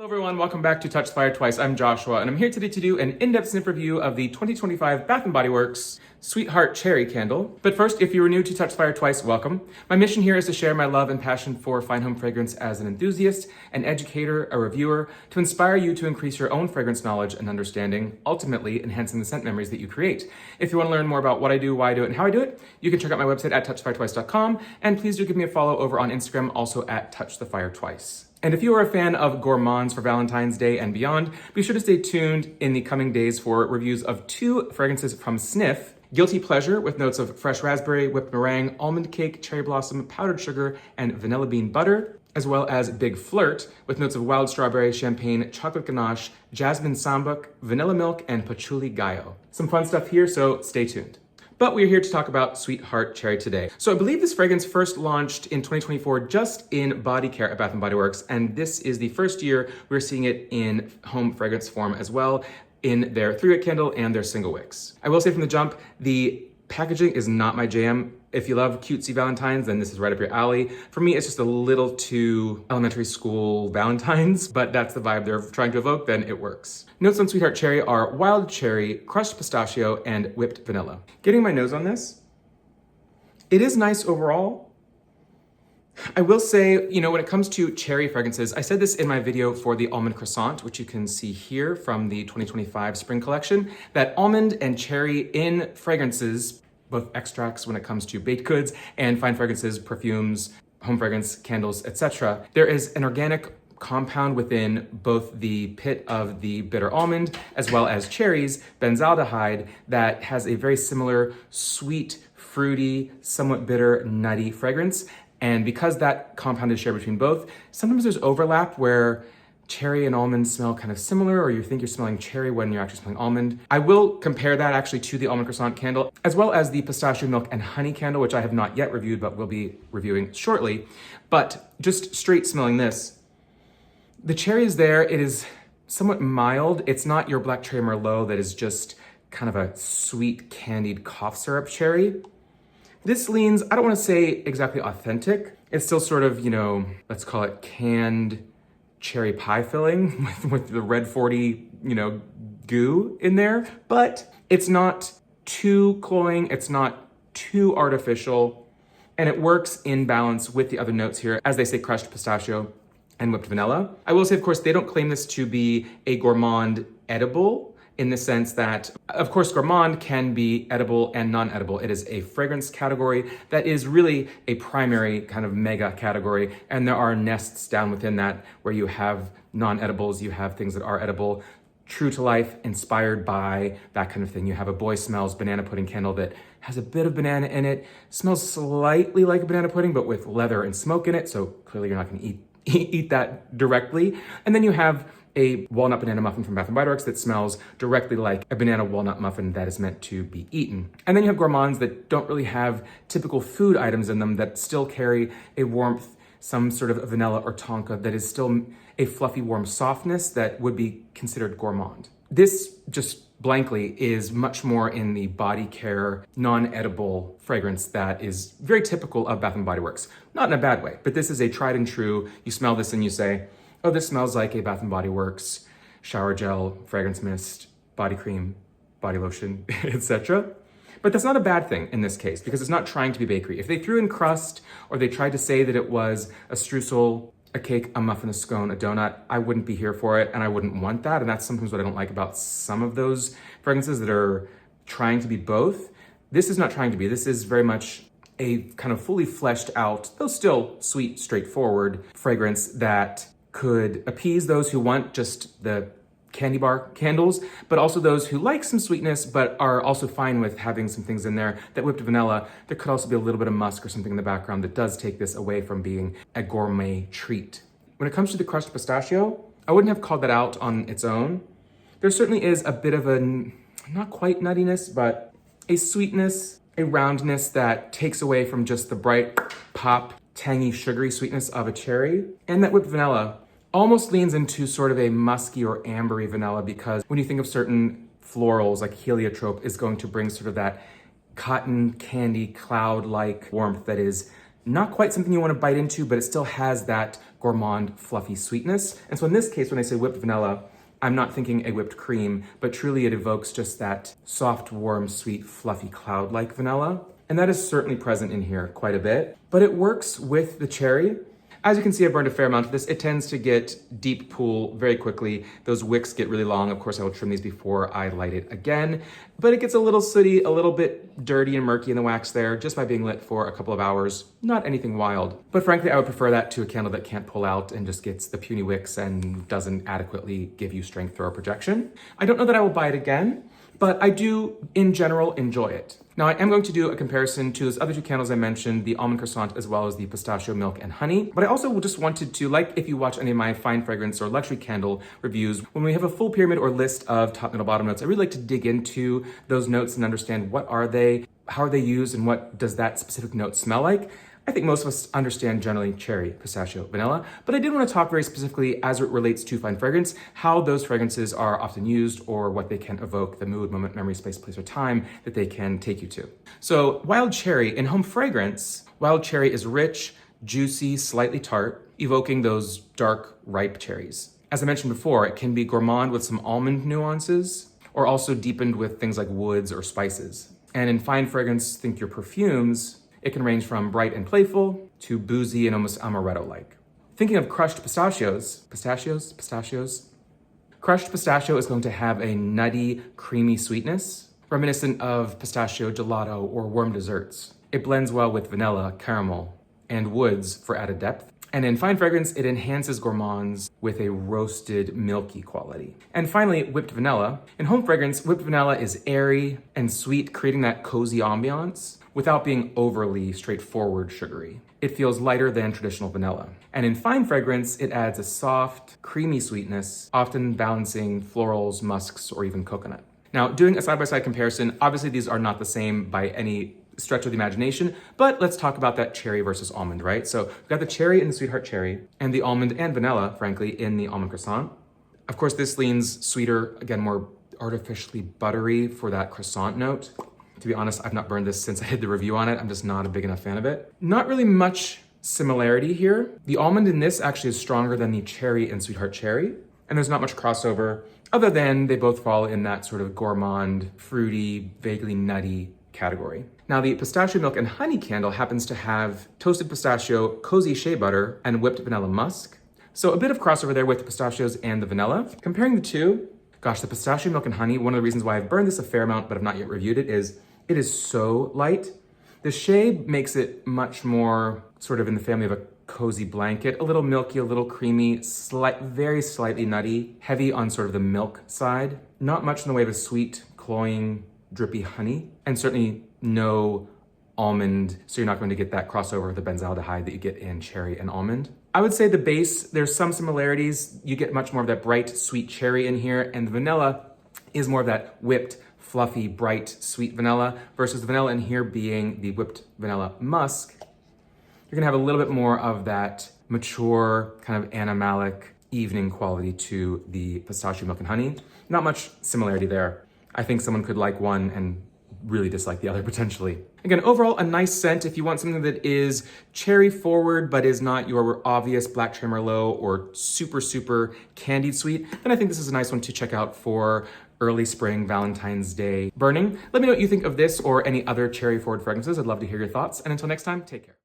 Hello everyone, welcome back to Touch the Fire Twice. I'm Joshua, and I'm here today to do an in-depth sniff review of the 2025 Bath & Body Works Sweetheart Cherry Candle. But first, if you are new to Touch the Fire Twice, welcome. My mission here is to share my love and passion for fine home fragrance as an enthusiast, an educator, a reviewer, to inspire you to increase your own fragrance knowledge and understanding, ultimately enhancing the scent memories that you create. If you want to learn more about what I do, why I do it, and how I do it, you can check out my website at TouchTheFireTwice.com, and please do give me a follow over on Instagram, also at TouchTheFireTwice. And if you are a fan of gourmands for Valentine's Day and beyond, be sure to stay tuned in the coming days for reviews of 2 fragrances from Sniff: Guilty Pleasure with notes of fresh raspberry, whipped meringue, almond cake, cherry blossom, powdered sugar, and vanilla bean butter, as well as Big Flirt with notes of wild strawberry, champagne, chocolate ganache, jasmine sambuc, vanilla milk, and patchouli gallo. Some fun stuff here, so stay tuned. But we're here to talk about Sweetheart Cherry today. So I believe this fragrance first launched in 2024 just in body care at Bath & Body Works, and this is the first year we're seeing it in home fragrance form as well, in their 3-wick candle and their single wicks. I will say from the jump, the packaging is not my jam. If you love cutesy Valentines, then this is right up your alley. For me, it's just a little too elementary school Valentines, but that's the vibe they're trying to evoke, then it works. Notes on Sweetheart Cherry are wild cherry, crushed pistachio, and whipped vanilla. Getting my nose on this, it is nice overall. I will say, when it comes to cherry fragrances, I said this in my video for the almond croissant, which you can see here from the 2025 spring collection, that almond and cherry in fragrances, both extracts when it comes to baked goods and fine fragrances, perfumes, home fragrance, candles, etc. There is an organic compound within both the pit of the bitter almond as well as cherries, benzaldehyde, that has a very similar sweet, fruity, somewhat bitter, nutty fragrance. And because that compound is shared between both, sometimes there's overlap where cherry and almond smell kind of similar, or you think you're smelling cherry when you're actually smelling almond. I will compare that actually to the almond croissant candle, as well as the pistachio milk and honey candle, which I have not yet reviewed, but will be reviewing shortly. But just straight smelling this, the cherry is there. It is somewhat mild. It's not your black cherry Merlot that is just kind of a sweet candied cough syrup cherry. This leans, I don't want to say exactly authentic. It's still sort of, let's call it canned cherry pie filling with the red 40, goo in there. But it's not too cloying. It's not too artificial. And it works in balance with the other notes here, as they say, crushed pistachio and whipped vanilla. I will say, of course, they don't claim this to be a gourmand edible, in the sense that, of course, gourmand can be edible and non-edible. It is a fragrance category that is really a primary kind of mega category, and there are nests down within that where you have non-edibles, you have things that are edible, true to life, inspired by that kind of thing. You have a Boy Smells banana pudding candle that has a bit of banana in it, smells slightly like a banana pudding, but with leather and smoke in it, so clearly you're not gonna eat that directly. And then you have a walnut banana muffin from Bath & Body Works that smells directly like a banana walnut muffin that is meant to be eaten. And then you have gourmands that don't really have typical food items in them that still carry a warmth, some sort of vanilla or tonka that is still a fluffy, warm softness that would be considered gourmand. This just blankly is much more in the body care, non-edible fragrance that is very typical of Bath & Body Works. Not in a bad way, but this is a tried and true. You smell this and you say, oh, this smells like a Bath & Body Works shower gel, fragrance mist, body cream, body lotion, etc. But that's not a bad thing in this case, because it's not trying to be bakery. If they threw in crust, or they tried to say that it was a streusel, a cake, a muffin, a scone, a donut, I wouldn't be here for it, and I wouldn't want that. And that's sometimes what I don't like about some of those fragrances that are trying to be both. This is not trying to be. This is very much a kind of fully fleshed out, though still sweet, straightforward fragrance that could appease those who want just the candy bar candles, but also those who like some sweetness, but are also fine with having some things in there. That whipped vanilla, there could also be a little bit of musk or something in the background that does take this away from being a gourmet treat. When it comes to the crushed pistachio, I wouldn't have called that out on its own. There certainly is a bit of a, not quite nuttiness, but a sweetness, a roundness that takes away from just the bright pop, tangy, sugary sweetness of a cherry. And that whipped vanilla almost leans into sort of a musky or ambery vanilla, because when you think of certain florals, like heliotrope is going to bring sort of that cotton candy cloud-like warmth that is not quite something you want to bite into, but it still has that gourmand, fluffy sweetness. And so in this case, when I say whipped vanilla, I'm not thinking a whipped cream, but truly it evokes just that soft, warm, sweet, fluffy cloud-like vanilla. And that is certainly present in here quite a bit, but it works with the cherry. As you can see, I burned a fair amount of this. It tends to get deep pool very quickly. Those wicks get really long. Of course, I will trim these before I light it again, but it gets a little sooty, a little bit dirty and murky in the wax there just by being lit for a couple of hours. Not anything wild, but frankly, I would prefer that to a candle that can't pull out and just gets the puny wicks and doesn't adequately give you strength or projection. I don't know that I will buy it again, but I do, in general, enjoy it. Now, I am going to do a comparison to those other two candles I mentioned, the almond croissant as well as the pistachio milk and honey. But I also just wanted to, like if you watch any of my fine fragrance or luxury candle reviews, when we have a full pyramid or list of top, middle, bottom notes, I really like to dig into those notes and understand what are they, how are they used, and what does that specific note smell like. I think most of us understand generally cherry, pistachio, vanilla, but I did want to talk very specifically as it relates to fine fragrance, how those fragrances are often used or what they can evoke, the mood, moment, memory, space, place, or time that they can take you to. So wild cherry, in home fragrance, wild cherry is rich, juicy, slightly tart, evoking those dark, ripe cherries. As I mentioned before, it can be gourmand with some almond nuances, or also deepened with things like woods or spices. And in fine fragrance, think your perfumes, it can range from bright and playful to boozy and almost amaretto-like. Thinking of crushed pistachios, crushed pistachio is going to have a nutty, creamy sweetness, reminiscent of pistachio gelato or warm desserts. It blends well with vanilla, caramel, and woods for added depth. And in fine fragrance, it enhances gourmands with a roasted, milky quality. And finally, whipped vanilla. In home fragrance, whipped vanilla is airy and sweet, creating that cozy ambiance without being overly straightforward sugary. It feels lighter than traditional vanilla. And in fine fragrance, it adds a soft, creamy sweetness, often balancing florals, musks, or even coconut. Now, doing a side-by-side comparison, obviously these are not the same by any stretch of the imagination, but let's talk about that cherry versus almond, right? So we've got the cherry in the Sweetheart Cherry, and the almond and vanilla, frankly, in the almond croissant. Of course, this leans sweeter, again, more artificially buttery for that croissant note. To be honest, I've not burned this since I did the review on it. I'm just not a big enough fan of it. Not really much similarity here. The almond in this actually is stronger than the cherry in Sweetheart Cherry, and there's not much crossover other than they both fall in that sort of gourmand, fruity, vaguely nutty category. Now, the pistachio milk and honey candle happens to have toasted pistachio, cozy shea butter, and whipped vanilla musk. So a bit of crossover there with the pistachios and the vanilla. Comparing the two, gosh, the pistachio milk and honey, one of the reasons why I've burned this a fair amount but have not yet reviewed it is so light. The shea makes it much more sort of in the family of a cozy blanket, a little milky, a little creamy, very slightly nutty, heavy on sort of the milk side. Not much in the way of a sweet, cloying, drippy honey, and certainly no almond, so you're not going to get that crossover of the benzaldehyde that you get in cherry and almond. I would say the base, there's some similarities. You get much more of that bright, sweet cherry in here, and the vanilla is more of that whipped, fluffy, bright, sweet vanilla, versus the vanilla in here being the whipped vanilla musk. You're gonna have a little bit more of that mature, kind of animalic evening quality to the pistachio milk and honey. Not much similarity there. I think someone could like one and really dislike the other potentially. Again, overall, a nice scent. If you want something that is cherry forward, but is not your obvious black cherry merlot or super, super candied sweet, then I think this is a nice one to check out for early spring Valentine's Day burning. Let me know what you think of this or any other cherry forward fragrances. I'd love to hear your thoughts. And until next time, take care.